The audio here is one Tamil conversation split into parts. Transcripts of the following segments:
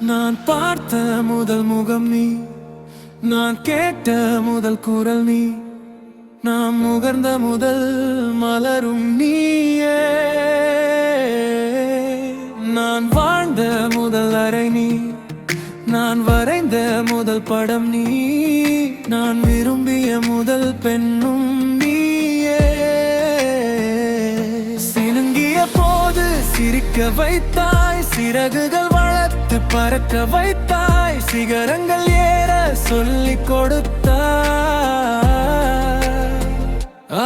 நான் பார்த்த முதல் முகம் நீ, நான் கேட்ட முதல் குரல் நீ, நான் முகர்ந்த முதல் மலரும் நீயே. நான் வாழ்ந்த முதல் அறை நீ, நான் வரைந்த முதல் படம் நீ, நான் விரும்பிய முதல் பெண்ணும் நீயே. சினுங்கிய போது சிரிக்க வைத்தாய், சிறகுகள் வளர்த்து பறக்க வைத்தாய், சிகரங்கள் ஏற சொல்லிக் கொடுத்தாய்.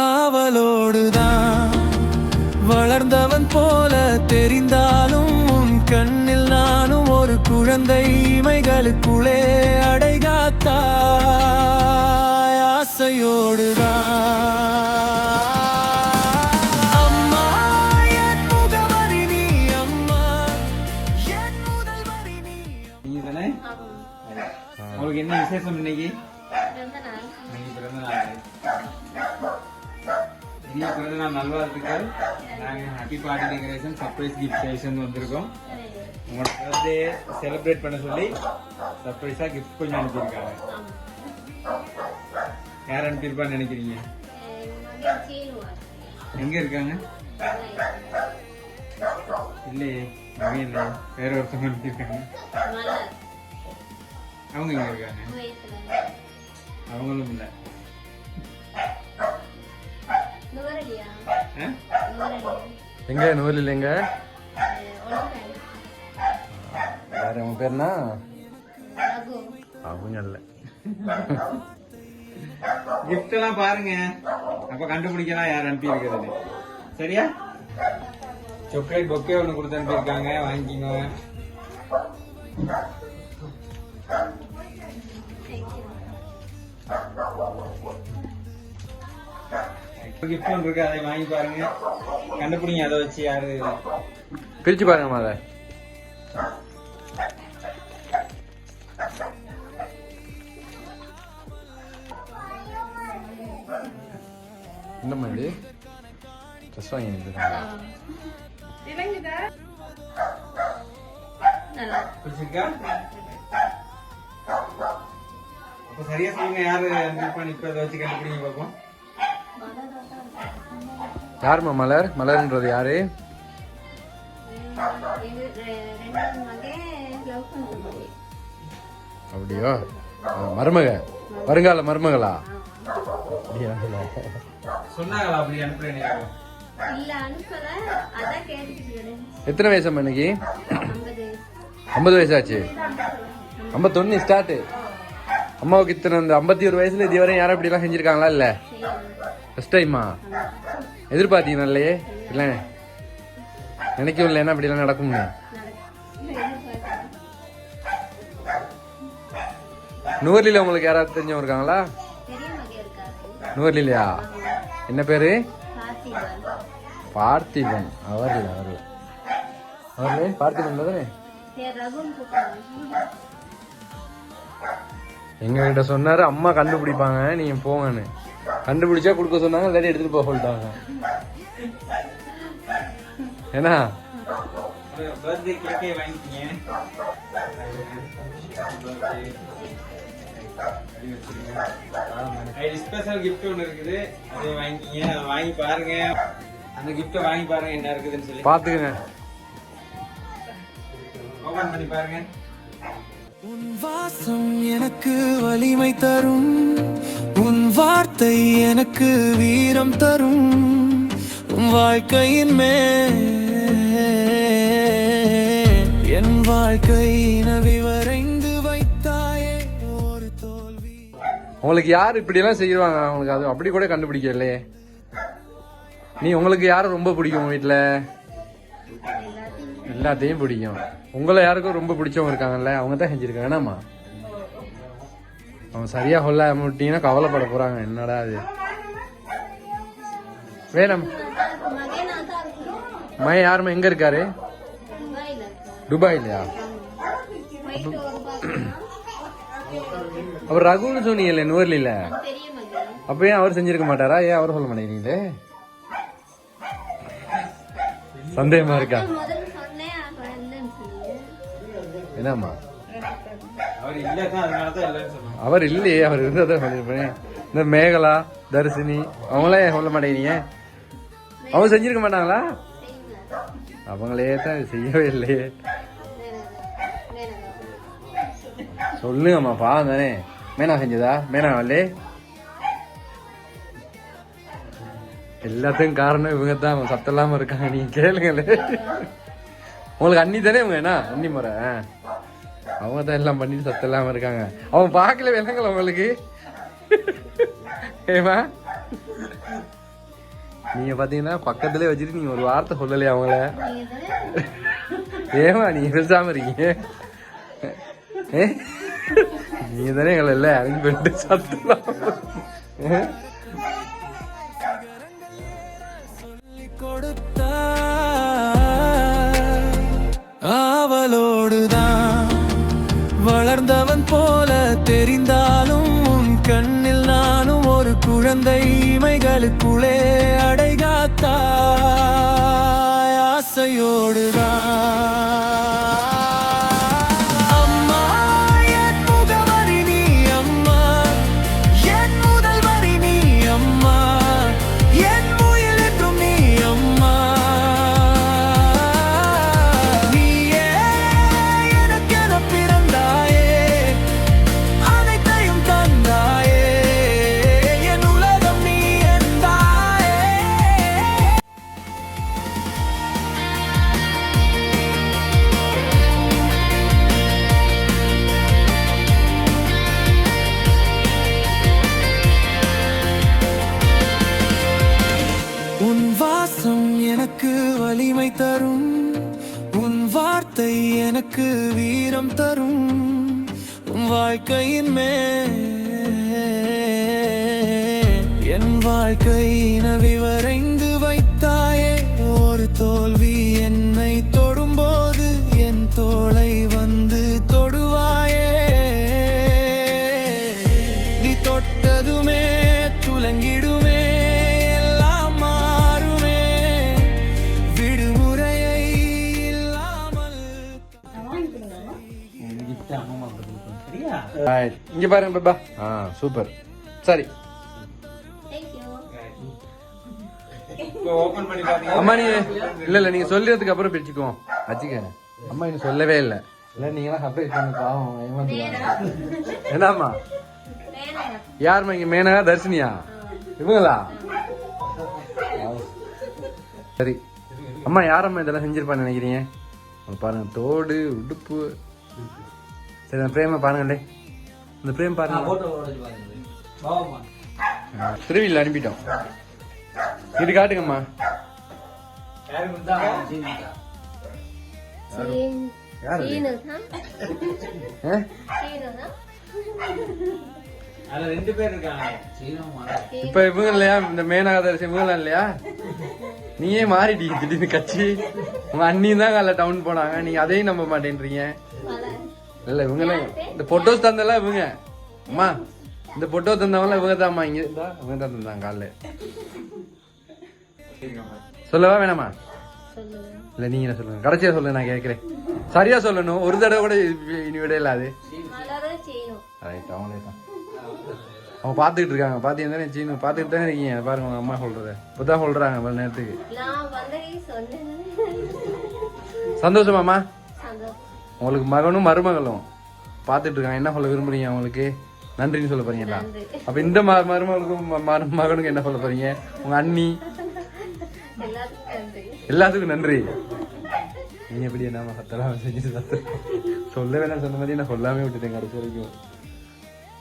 ஆவலோடுதான் வளர்ந்தவன் போல தெரிந்தாலும் உன் கண்ணில் நானும் ஒரு குழந்தை, இமைகளுக்குள்ளே அடைகாத்தாய். ஆசையோடுதான் அம்மா என் முகவரி நீ, அம்மா என் முதல் வரி நீ. நீங்க தானே? உங்களுக்கு என்ன விசேஷம் இன்னைக்கு? இன்னைக்கு பிறந்த நாள். இனிய பிறந்த நாள் நல்வாழ்த்துக்கள். நாங்க happy party decoration surprise gift session வந்திருக்கோம். உங்களோட பர்த்டே செலிப்ரேட் பண்ண சொல்லி சர்ப்ரைஸா கிஃப்ட் கொஞ்சம் அனுப்பியிருக்காங்க. யார் அனுப்பியிருப்பான்னு நினைக்கிறீங்க? எங்க இருக்காங்க? இல்லையே, அவங்க இல்லை, வேற ஒருத்தவங்க அனுப்பியிருக்காங்க. அவங்க எங்க இருக்காங்க? அவங்களும் இல்லை. எங்க நூல் இல்லைங்க. வேற உங்க பேர்னா அவங்க இல்ல. கிஃப்ட் எல்லாம் பாருங்க, அப்ப கண்டுபிடிக்கலாம் யார் அனுப்பி இருக்கிறது. சரியா? சாக்லேட் பொக்கே ஒண்ணு கொடுத்து அனுப்பியிருக்காங்க, வாங்கிக்கோங்க. கிஃப்ட் ஒன்று இருக்கு, அதை வாங்கி பாருங்க, கண்டுபிடிங்க. அதை வச்சு யாரு பிரிச்சு பாருங்க. அதை இந்த மாதிரி ட்ரெஸ் வாங்கி பிடிச்சிருக்கா? அப்ப சரியா சொல்லுங்க, யாரு அனுப்பியிருப்பான்னு இப்ப இதை வச்சு கண்டுபிடிங்க பார்ப்போம். யாருமா மலர்? மலர்ன்றது யாரு? அப்படியோ? மருமக, வருங்கால மருமகளா? சொன்னாங்களா அப்படி அனுப்புறேன்? எத்தனை வயசம்மா இன்னைக்கு? 50 வயசாச்சு. 51 ஸ்டார்ட். அம்மாவுக்கு இத்தனை 51 வயசுல இதுவரை யாரும் இப்படி எல்லாம் செஞ்சிருக்காங்களா? இல்ல ஃபர்ஸ்ட் டைமா? எதிர்பார்த்தீங்க இல்லையே? இல்ல நினைக்கவும் இல்லைன்னா அப்படி எல்லாம் நடக்கும்னு. நுவர்லியில உங்களுக்கு யாராவது தெரிஞ்சவங்க இருக்காங்களா? நுவர்லியா? என்ன பேரு? பார்த்திபன். அவர்ல பார்த்திபன் தானே? எங்க கிட்ட சொன்னாரு அம்மா கண்டுபிடிப்பாங்க, நீங்க போங்கன்னு. கண்டுபிடிச்சா கொடுக்க சொன்னாங்க, இல்லாட்டி எடுத்துட்டு போக சொல்லிட்டாங்க. ஏன்னா ஸ்பெஷல் கிஃப்ட் ஒன்று இருக்குது, அதை வாங்கிக்கிங்க. வாங்கி பாருங்க, அந்த கிஃப்ட்டை வாங்கி பாருங்க என்ன இருக்குதுன்னு சொல்லி பாத்துக்கங்க. ஓபன் பண்ணி பாருங்க. உன் வாசம் எனக்கு வலிமை தரும், உன் வார்த்தை எனக்கு வீரம் தரும், உன் வாழ்க்கையின் மேல் என் வாழ்க்கை வரைந்து வைத்தாயே ஒரு தோல்வி. உங்களுக்கு யார் இப்படி எல்லாம் செய்வாங்க? உங்களுக்கு அது அப்படி கூட கண்டுபிடிக்கலையே. நீ உங்களுக்கு யாரும் ரொம்ப பிடிக்கும் வீட்டுல? எல்லாத்தையும் பிடிக்கும். உங்களை யாருக்கும் ரொம்ப பிடிச்சவங்க இருக்காங்கல்ல, அவங்க தான் செஞ்சிருக்காங்க. வேணாமா? அவங்க சரியா சொல்ல முட்டிங்கன்னா கவலைப்பட போறாங்க. என்னடா அது வேணும். மய யாருமா எங்க இருக்காரு? துபாயிலயா? அவர் ரகுன்னு சொன்னீங்கல்ல நுவர்லியில, அப்ப ஏன் அவர் செஞ்சிருக்க மாட்டாரா? ஏன் அவர் சொல்ல மாட்டேங்கிறீங்களே? சந்தேகமா இருக்கா? என்னம்மா அவர் இல்ல தான், அதனாலதான் இல்லைன்னு சொன்னாங்க. அவர் இல்லையே, அவர் இருந்தாதான் சொல்லியிருப்பேன். இந்த மேகலா தர்சினி அவங்களே சொல்ல மாட்டேங்கிறீங்க. அவங்க செஞ்சிருக்க மாட்டாங்களா? அவங்களே தான் செய்யவே இல்லையே. சொல்லுங்கம்மா, பாவம் தானே. மேனா செஞ்சதா? மேனா வரலே? எல்லாத்துக்கும் காரணம் இவங்க தான், சத்தம் இல்லாம இருக்காங்க. நீங்க கேளுங்களே. உங்களுக்கு அண்ணி தானே இவங்க? என்ன அண்ணி முறை? அவங்க தான் எல்லாம் பண்ணிட்டு சத்தம் இல்லாம இருக்காங்க. அவன் பார்க்கல விளங்கல உங்களுக்கு. ஏமா நீங்க பாத்தீங்கன்னா பக்கத்துலயே வச்சுட்டு நீங்க ஒரு வார்த்தை சொல்லலையா அவங்கள? ஏமா நீங்க பேசாம இருக்கீங்க? நீங்க தானே எங்களை இல்ல அரேஞ்ச் பண்ணிட்டு சத்தம் அவளோடுதான் வளர்ந்தவன் போல தெரிந்தாலும் உன் கண்ணில் நானும் ஒரு குழந்தை. இமைகளுக்குள்ளே அடைகாத்தாய் ஆசையோடுதான். அம்மா என் முகவரி நீ அம்மா, என் முதல் வரி நீ அம்மா, என் உயிர் என்றும் நீ அம்மா. நீயே எனக்கென பிறந்தாயே, அனைத்தையும் தந்தாயே, என் உலகம் நீ என்றாயே. உன் வாசம் எனக்கு வலிமை தரும், உன் வார்த்தை எனக்கு வீரம் தரும். உன் வாழ்க்கையின் மேல் என் வாழ்க்கையின விவரைந்து வைத்தாயே. ஒரு தோல்வி என்னை தொடும்போது என் தோளை வந்து தொடுவாயே. நீ தொட்டதுமே துலங்கிடுமே, எல்லாம் மாறுமே, விடுமுறையை இல்லாமல். gift அம்மா கொடுத்தோம். சரியா? Right. இங்க பாருங்க பாப்பா. சூப்பர். சரி இப்போ ஓபன் பண்ணி பாத்தீங்க. அம்மா நீங்க இல்ல நீங்க சொல்றதுக்கு அப்புறம் பிரிச்சுக்குவோம். வச்சுக்க. அம்மா இன்னும் சொல்லவே இல்ல. இல்ல நீங்க எல்லாம் சர்ப்ரைஸ் பண்ணி பாவம் ஏமாத்துறாங்க. என்னம்மா? யாரும்மா இங்க? மேனகா தர்ஷினியா? இவங்களா? சரி அம்மா, யாரம்மா இதெல்லாம் செஞ்சிருப்பான்னு நினைக்கிறீங்க? பாருங்க, தோடு உடுப்பு. சரி அந்த பிரேம பாருங்களே, இந்த பிரேம் பாருங்க. திருவிழா அனுப்பிட்டோம். இது காட்டுங்கம்மா. யாரு? அதுல 2 பேர் இருக்காங்க. இப்ப இவங்க இல்லையா, இந்த மேனகாதரசி இவங்க இல்லையா? நீயே மாறிட்டீங்க திடீர்னு கட்சி. உங்க அண்ணியும் தான் காலைல டவுன் போனாங்க, நீங்க அதையும் நம்ப மாட்டேன்றீங்க. இல்ல இவங்க இந்த போட்டோஸ் தந்தெல்லாம் இவங்க. அம்மா இந்த போட்டோ தந்தவங்க இவங்க தான்மா. இங்க இருந்தா இவங்க தான் தந்தாங்க காலைல. சொல்லவா வேணாமா? இல்ல நீங்க என்ன சொல்லுங்க, கடைசியா சொல்லு, நான் கேட்கிறேன். சரியா சொல்லணும், ஒரு தடவை கூட இனி விட இல்லாது. அவங்களே தான் அவங்க பாத்துக்கிட்டு இருக்காங்க. பாத்தீங்கன்னா சீனு பாத்துக்கிட்டு தானே இருக்கீங்க. பாருங்க உங்க அம்மா சொல்றத இப்பதான் சொல்றாங்க பல நேரத்துக்கு. சந்தோஷமாமா? உங்களுக்கு மகனும் மருமகளும் பாத்துட்டு இருக்காங்க. என்ன சொல்ல விரும்புறீங்க அவங்களுக்கு? நன்றின்னு சொல்ல போறீங்களா? அப்ப இந்த மருமகளுக்கும் மகனுக்கு என்ன சொல்ல போறீங்க? உங்க அண்ணி எல்லாத்துக்கும் நன்றி. நீங்க எப்படி என்ன சத்தலாம் செஞ்சு சத்த சொல்ல வேணாம் சொன்ன மாதிரி நான் சொல்லாமே விட்டுட்டேன் கடைசி வரைக்கும்.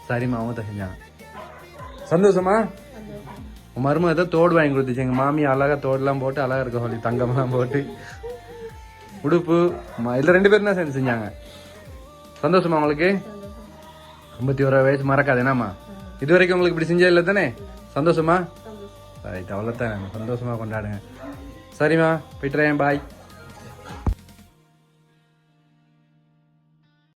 சரிம்மா, அவங்க தான் செஞ்சாங்க. சந்தோஷமா? உன் மருமக ஏதோ தோடு வாங்கி கொடுத்துச்சு. எங்க மாமி அழகா தோடுலாம் போட்டு அழகா இருக்க சொல்லி தங்கம்லாம் போட்டு உடுப்பு இதுல 2 பேரும் தான் சேர்ந்து செஞ்சாங்க. சந்தோஷமா உங்களுக்கு? 51 வயசு மறக்காது என்னம்மா? இது வரைக்கும் உங்களுக்கு இப்படி செஞ்சே இல்லை தானே? சந்தோஷமா? ரைட், அவ்வளோதான். சந்தோஷமா கொண்டாடுங்க. சரிம்மா, போயிட்டுறேன். பாய்.